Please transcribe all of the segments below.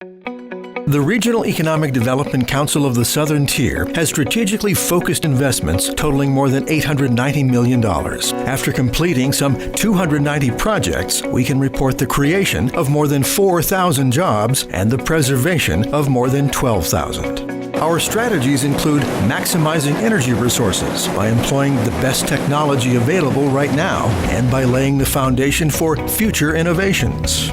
The Regional Economic Development Council of the Southern Tier has strategically focused investments totaling more than $890 million. After completing some 290 projects, we can report the creation of more than 4,000 jobs and the preservation of more than 12,000. Our strategies include maximizing energy resources by employing the best technology available right now and by laying the foundation for future innovations.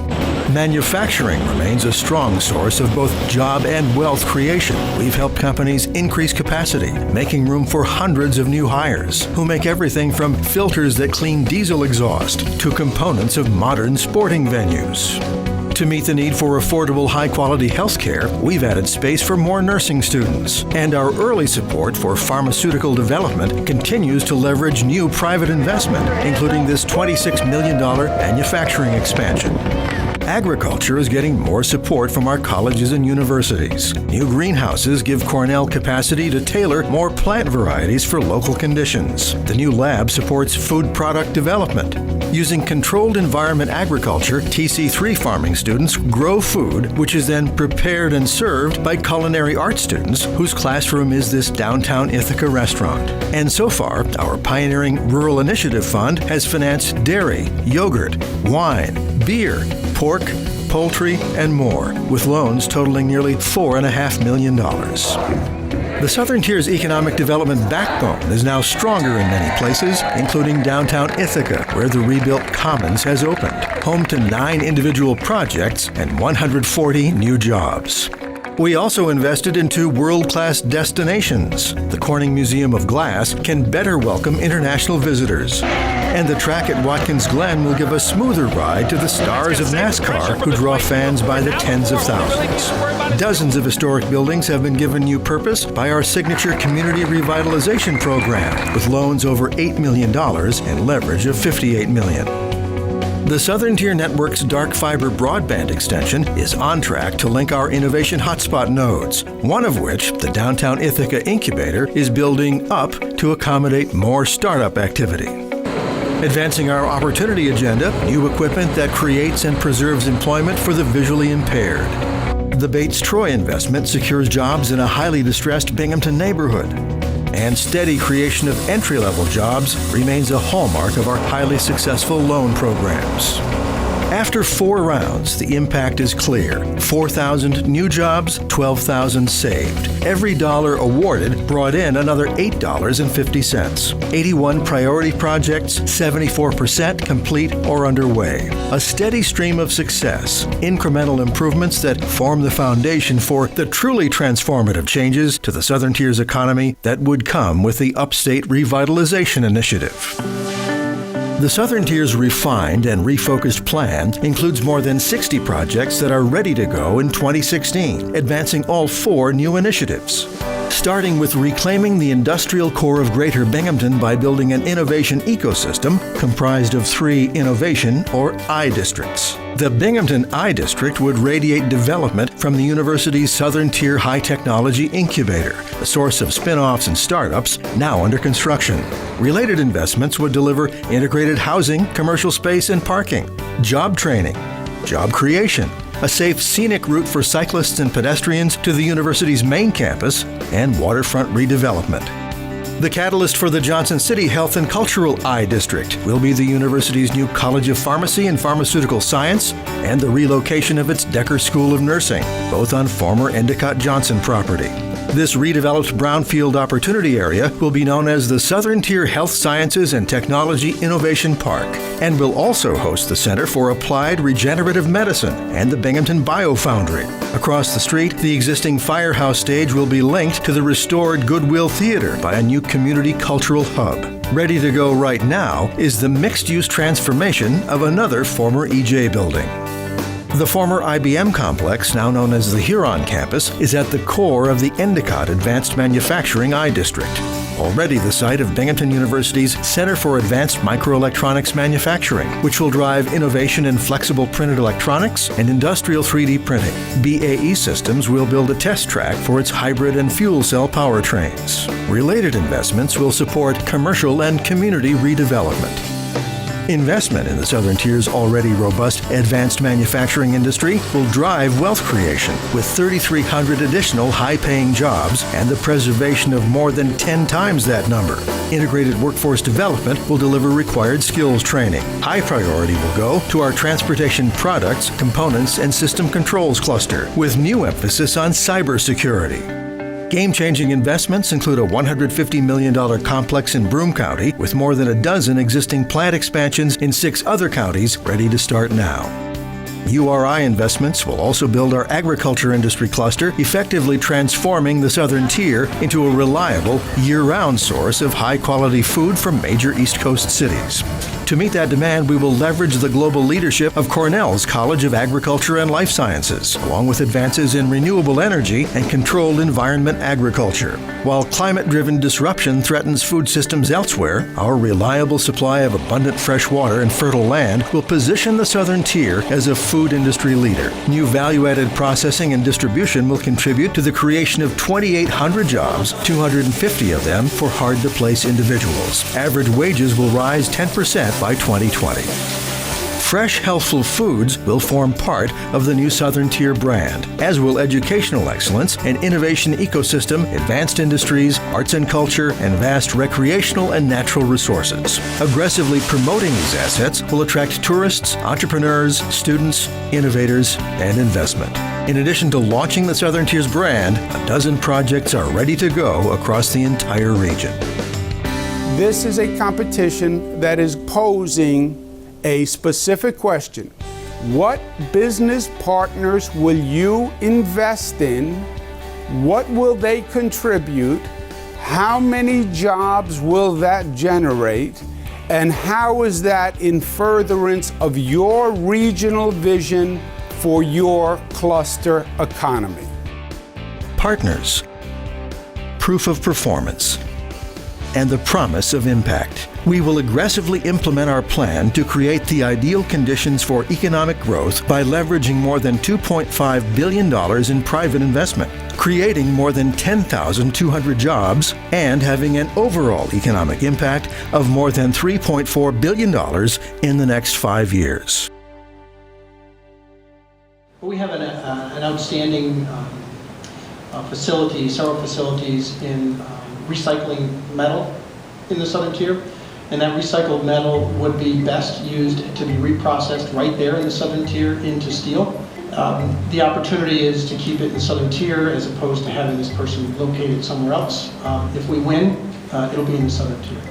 Manufacturing remains a strong source of both job and wealth creation. We've helped companies increase capacity, making room for hundreds of new hires who make everything from filters that clean diesel exhaust to components of modern sporting venues. To meet the need for affordable, high-quality health care, we've added space for more nursing students. And our early support for pharmaceutical development continues to leverage new private investment, including this $26 million manufacturing expansion. Agriculture is getting more support from our colleges and universities. New greenhouses give Cornell capacity to tailor more plant varieties for local conditions. The new lab supports food product development. Using controlled environment agriculture, TC3 farming students grow food, which is then prepared and served by culinary arts students, whose classroom is this downtown Ithaca restaurant. And so far, our pioneering Rural Initiative Fund has financed dairy, yogurt, wine, beer, pork, poultry, and more, with loans totaling nearly $4.5 million. The Southern Tier's economic development backbone is now stronger in many places, including downtown Ithaca, where the rebuilt Commons has opened, home to 9 individual projects and 140 new jobs. We also invested in 2 world-class destinations. The Corning Museum of Glass can better welcome international visitors. And the track at Watkins Glen will give a smoother ride to the stars of NASCAR who draw fans by the tens of thousands. Dozens of historic buildings have been given new purpose by our signature Community Revitalization Program, with loans over $8 million and leverage of $58 million. The Southern Tier Network's dark fiber broadband extension is on track to link our innovation hotspot nodes, one of which, the Downtown Ithaca Incubator, is building up to accommodate more startup activity. Advancing our opportunity agenda, new equipment that creates and preserves employment for the visually impaired. The Bates-Troy investment secures jobs in a highly distressed Binghamton neighborhood. And steady creation of entry-level jobs remains a hallmark of our highly successful loan programs. After 4 rounds, the impact is clear. 4,000 new jobs, 12,000 saved. Every dollar awarded brought in another $8.50. 81 priority projects, 74% complete or underway. A steady stream of success, incremental improvements that form the foundation for the truly transformative changes to the Southern Tier's economy that would come with the Upstate Revitalization Initiative. The Southern Tier's refined and refocused plan includes more than 60 projects that are ready to go in 2016, advancing all 4 new initiatives. Starting with reclaiming the industrial core of Greater Binghamton by building an innovation ecosystem comprised of 3 innovation, or I districts. The Binghamton I District would radiate development from the university's Southern Tier High Technology Incubator, a source of spin-offs and startups now under construction. Related investments would deliver integrated housing, commercial space, and parking, job training, job creation, a safe scenic route for cyclists and pedestrians to the university's main campus, and waterfront redevelopment. The catalyst for the Johnson City Health and Cultural I District will be the university's new College of Pharmacy and Pharmaceutical Science and the relocation of its Decker School of Nursing, both on former Endicott Johnson property. This redeveloped brownfield opportunity area will be known as the Southern Tier Health Sciences and Technology Innovation Park and will also host the Center for Applied Regenerative Medicine and the Binghamton Biofoundry. Across the street, the existing firehouse stage will be linked to the restored Goodwill Theater by a new community cultural hub. Ready to go right now is the mixed-use transformation of another former EJ building. The former IBM complex, now known as the Huron campus, is at the core of the Endicott Advanced Manufacturing I District, already the site of Binghamton University's Center for Advanced Microelectronics Manufacturing, which will drive innovation in flexible printed electronics and industrial 3D printing. BAE Systems will build a test track for its hybrid and fuel cell powertrains. Related investments will support commercial and community redevelopment. Investment in the Southern Tier's already robust advanced manufacturing industry will drive wealth creation with 3,300 additional high-paying jobs and the preservation of more than 10 times that number. Integrated workforce development will deliver required skills training. High priority will go to our transportation products, components, and system controls cluster, with new emphasis on cybersecurity. Game-changing investments include a $150 million complex in Broome County with more than a dozen existing plant expansions in 6 other counties ready to start now. URI investments will also build our agriculture industry cluster, effectively transforming the Southern Tier into a reliable, year-round source of high-quality food from major East Coast cities. To meet that demand, we will leverage the global leadership of Cornell's College of Agriculture and Life Sciences, along with advances in renewable energy and controlled environment agriculture. While climate-driven disruption threatens food systems elsewhere, our reliable supply of abundant fresh water and fertile land will position the Southern Tier as a food industry leader. New value-added processing and distribution will contribute to the creation of 2,800 jobs, 250 of them for hard-to-place individuals. Average wages will rise 10% by 2020. Fresh, healthful foods will form part of the new Southern Tier brand, as will educational excellence and innovation ecosystem, advanced industries, arts and culture, and vast recreational and natural resources. Aggressively promoting these assets will attract tourists, entrepreneurs, students, innovators, and investment. In addition to launching the Southern Tier's brand, a dozen projects are ready to go across the entire region. This is a competition that is posing a specific question. What business partners will you invest in? What will they contribute? How many jobs will that generate? And how is that in furtherance of your regional vision for your cluster economy? Partners, proof of performance, and the promise of impact. We will aggressively implement our plan to create the ideal conditions for economic growth by leveraging more than $2.5 billion in private investment, creating more than 10,200 jobs, and having an overall economic impact of more than $3.4 billion in the next 5 years. We have an outstanding facility, several facilities in recycling metal in the Southern Tier, and that recycled metal would be best used to be reprocessed right there in the Southern Tier into steel. The opportunity is to keep it in the Southern Tier as opposed to having this person located somewhere else. If we win, it'll be in the Southern Tier.